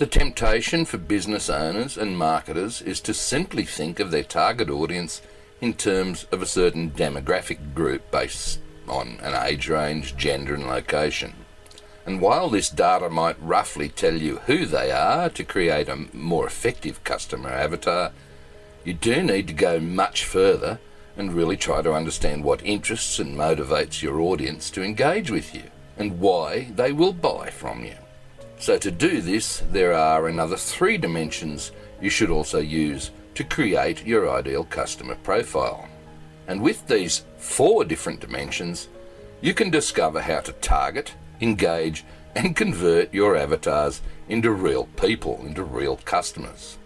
The temptation for business owners and marketers is to simply think of their target audience in terms of a certain demographic group based on an age range, gender and location. And while this data might roughly tell you who they are to create a more effective customer avatar, you do need to go much further and really try to understand what interests and motivates your audience to engage with you and why they will buy from you. So to do this, there are another 3 dimensions you should also use to create your ideal customer profile. And with these 4 different dimensions, you can discover how to target, engage and convert your avatars into real people, into real customers.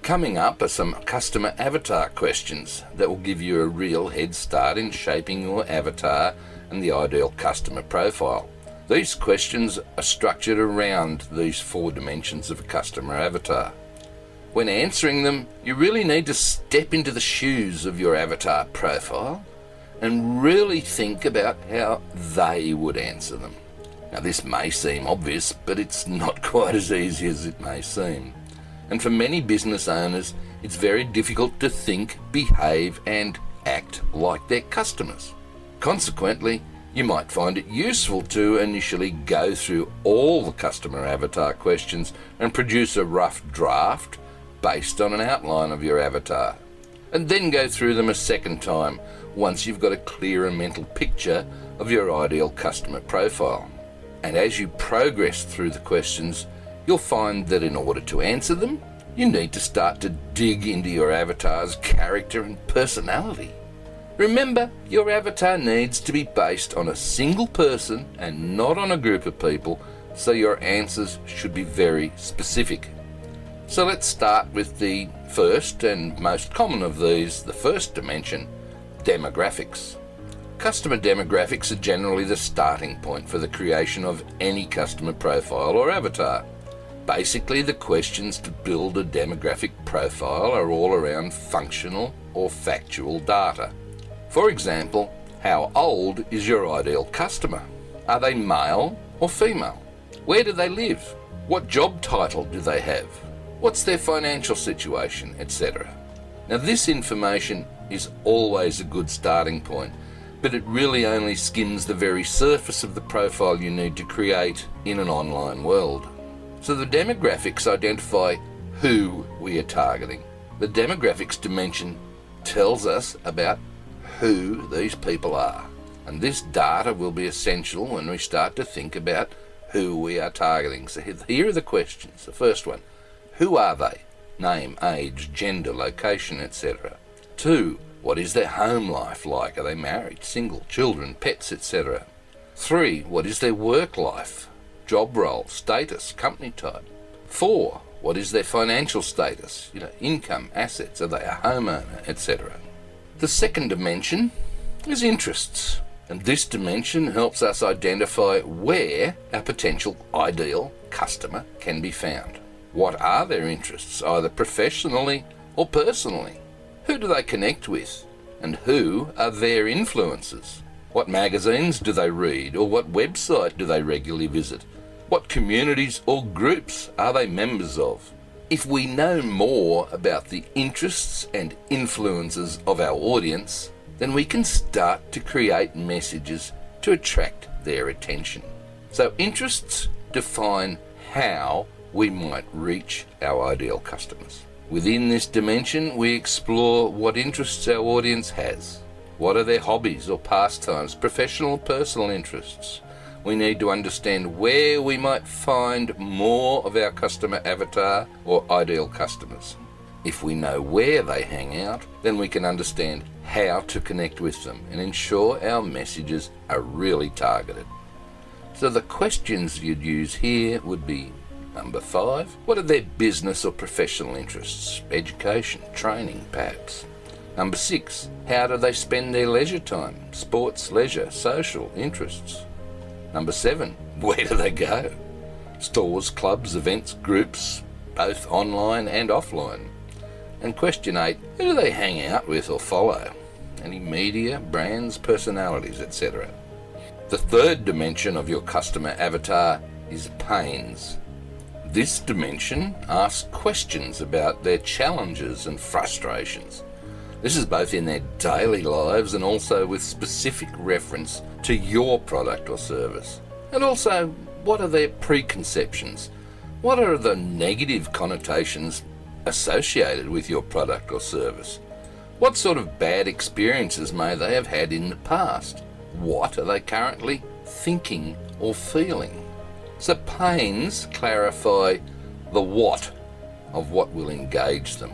Coming up are some customer avatar questions that will give you a real head start in shaping your avatar and the ideal customer profile. These questions are structured around these 4 dimensions of a customer avatar. When answering them, you really need to step into the shoes of your avatar profile and really think about how they would answer them. Now this may seem obvious, but it's not quite as easy as it may seem. And for many business owners, it's very difficult to think, behave and act like their customers. Consequently, you might find it useful to initially go through all the customer avatar questions and produce a rough draft based on an outline of your avatar, and then go through them a second time once you've got a clearer mental picture of your ideal customer profile. And as you progress through the questions, you'll find that in order to answer them, you need to start to dig into your avatar's character and personality. Remember, your avatar needs to be based on a single person and not on a group of people, so your answers should be very specific. So let's start with the first and most common of these, the first dimension, demographics. Customer demographics are generally the starting point for the creation of any customer profile or avatar. Basically, the questions to build a demographic profile are all around functional or factual data. For example, how old is your ideal customer? Are they male or female? Where do they live? What job title do they have? What's their financial situation, etc.? Now this information is always a good starting point, but it really only skims the very surface of the profile you need to create in an online world. So the demographics identify who we are targeting. The demographics dimension tells us about who these people are, and this data will be essential when we start to think about who we are targeting. So here are the questions. The first one, who are they? Name, age, gender, location, etc. 2, what is their home life like? Are they married, single, children, pets, etc.? 3, what is their work life? Job role, status, company type. 4, what is their financial status? Income, assets, are they a homeowner, etc. The second dimension is interests, and this dimension helps us identify where our potential ideal customer can be found. What are their interests, either professionally or personally? Who do they connect with? And who are their influences? What magazines do they read, or what website do they regularly visit? What communities or groups are they members of? If we know more about the interests and influences of our audience, then we can start to create messages to attract their attention. So interests define how we might reach our ideal customers. Within this dimension, we explore what interests our audience has. What are their hobbies or pastimes, professional or personal interests? We need to understand where we might find more of our customer avatar or ideal customers. If we know where they hang out, then we can understand how to connect with them and ensure our messages are really targeted. So the questions you'd use here would be number 5, what are their business or professional interests? Education, training perhaps. Number 6, how do they spend their leisure time? Sports, leisure, social interests. Number 7, where do they go? Stores, clubs, events, groups, both online and offline. And question 8, who do they hang out with or follow? Any media, brands, personalities, etc. The third dimension of your customer avatar is pains. This dimension asks questions about their challenges and frustrations. This is both in their daily lives and also with specific reference to your product or service. And also, what are their preconceptions? What are the negative connotations associated with your product or service? What sort of bad experiences may they have had in the past? What are they currently thinking or feeling? So pains clarify the what of what will engage them.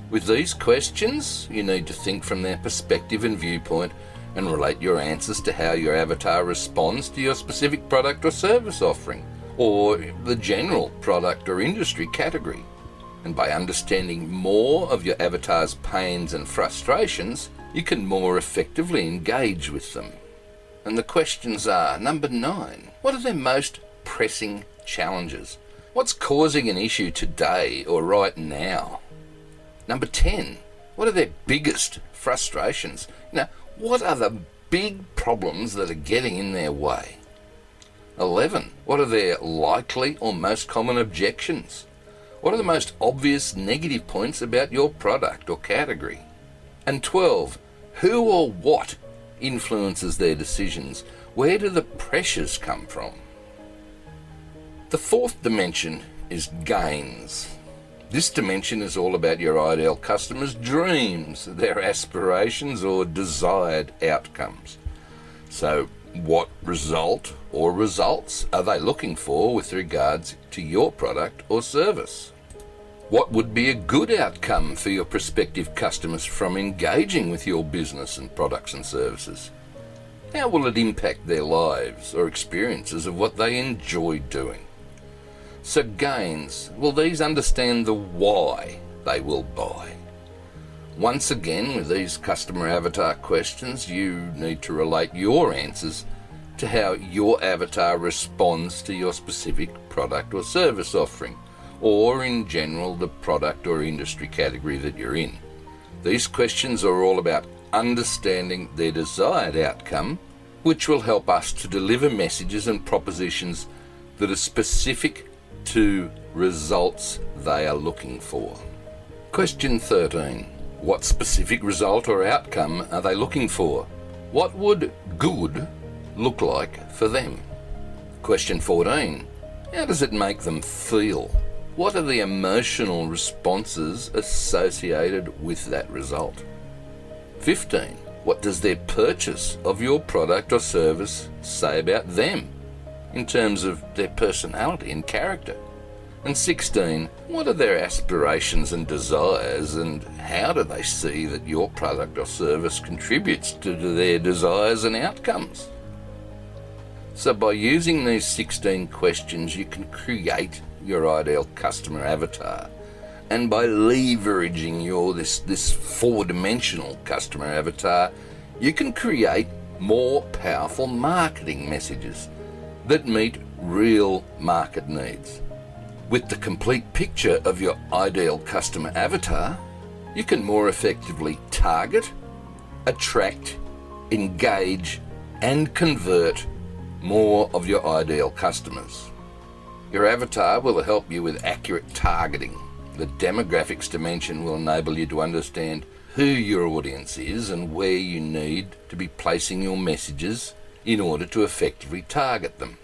With these questions, you need to think from their perspective and viewpoint and relate your answers to how your avatar responds to your specific product or service offering, or the general product or industry category. And by understanding more of your avatar's pains and frustrations, you can more effectively engage with them. And the questions are, number 9, what are their most pressing challenges? What's causing an issue today or right now? Number 10, what are their biggest frustrations? What are the big problems that are getting in their way? 11, what are their likely or most common objections? What are the most obvious negative points about your product or category? And 12, who or what influences their decisions? Where do the pressures come from? The 4th dimension is gains. This dimension is all about your ideal customers' dreams, their aspirations or desired outcomes. So, what result or results are they looking for with regards to your product or service? What would be a good outcome for your prospective customers from engaging with your business and products and services? How will it impact their lives or experiences of what they enjoy doing? So gains, will these understand the why they will buy? Once again, with these customer avatar questions, you need to relate your answers to how your avatar responds to your specific product or service offering, or in general the product or industry category that you're in. These questions are all about understanding their desired outcome, which will help us to deliver messages and propositions that are specific to results they are looking for. Question 13. What specific result or outcome are they looking for? What would good look like for them? Question 14. How does it make them feel? What are the emotional responses associated with that result? 15. What does their purchase of your product or service say about them in terms of their personality and character? And 16, what are their aspirations and desires, and how do they see that your product or service contributes to their desires and outcomes? So by using these 16 questions, you can create your ideal customer avatar. And by leveraging this four-dimensional customer avatar, you can create more powerful marketing messages that meet real market needs. With the complete picture of your ideal customer avatar, you can more effectively target, attract, engage, and convert more of your ideal customers. Your avatar will help you with accurate targeting. The demographics dimension will enable you to understand who your audience is and where you need to be placing your messages in order to effectively target them.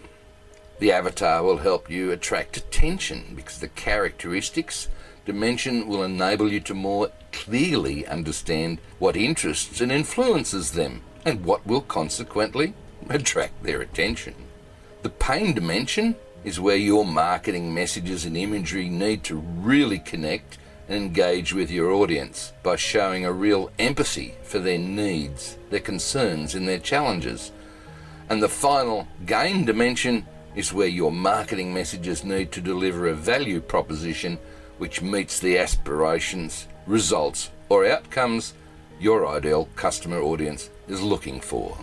The avatar will help you attract attention because the characteristics dimension will enable you to more clearly understand what interests and influences them and what will consequently attract their attention. The pain dimension is where your marketing messages and imagery need to really connect and engage with your audience by showing a real empathy for their needs, their concerns and their challenges. And the final gain dimension is where your marketing messages need to deliver a value proposition which meets the aspirations, results or outcomes your ideal customer audience is looking for.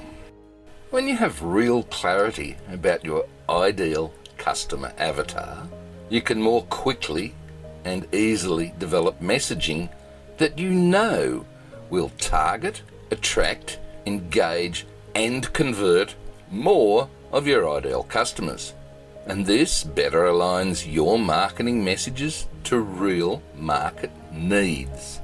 When you have real clarity about your ideal customer avatar, you can more quickly and easily develop messaging that you know will target, attract, engage and convert more of your ideal customers. And this better aligns your marketing messages to real market needs.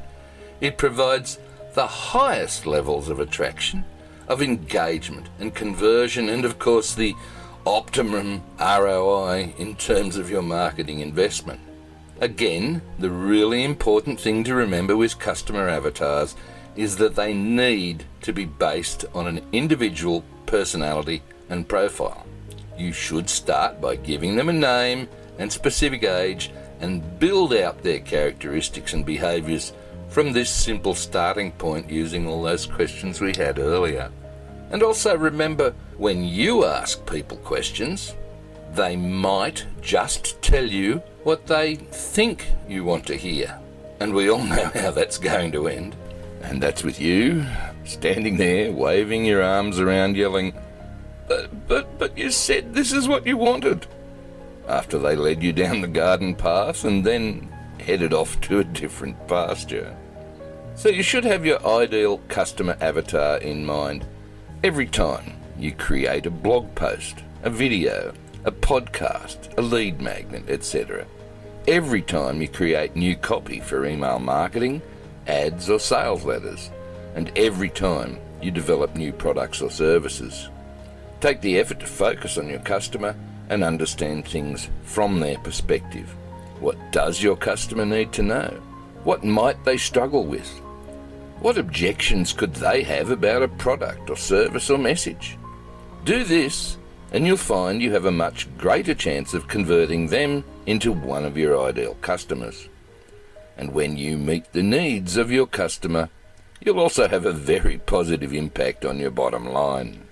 It provides the highest levels of attraction, of engagement and conversion, and of course the optimum ROI in terms of your marketing investment. Again, the really important thing to remember with customer avatars is that they need to be based on an individual personality and profile. You should start by giving them a name and specific age and build out their characteristics and behaviours from this simple starting point using all those questions we had earlier. And also remember, when you ask people questions, they might just tell you what they think you want to hear. And we all know how that's going to end. And that's with you, standing there, waving your arms around, yelling, But you said this is what you wanted, after they led you down the garden path and then headed off to a different pasture. So you should have your ideal customer avatar in mind every time you create a blog post, a video, a podcast, a lead magnet, etc. Every time you create new copy for email marketing, ads or sales letters, and every time you develop new products or services. Take the effort to focus on your customer and understand things from their perspective. What does your customer need to know? What might they struggle with? What objections could they have about a product or service or message? Do this, and you'll find you have a much greater chance of converting them into one of your ideal customers. And when you meet the needs of your customer, you'll also have a very positive impact on your bottom line.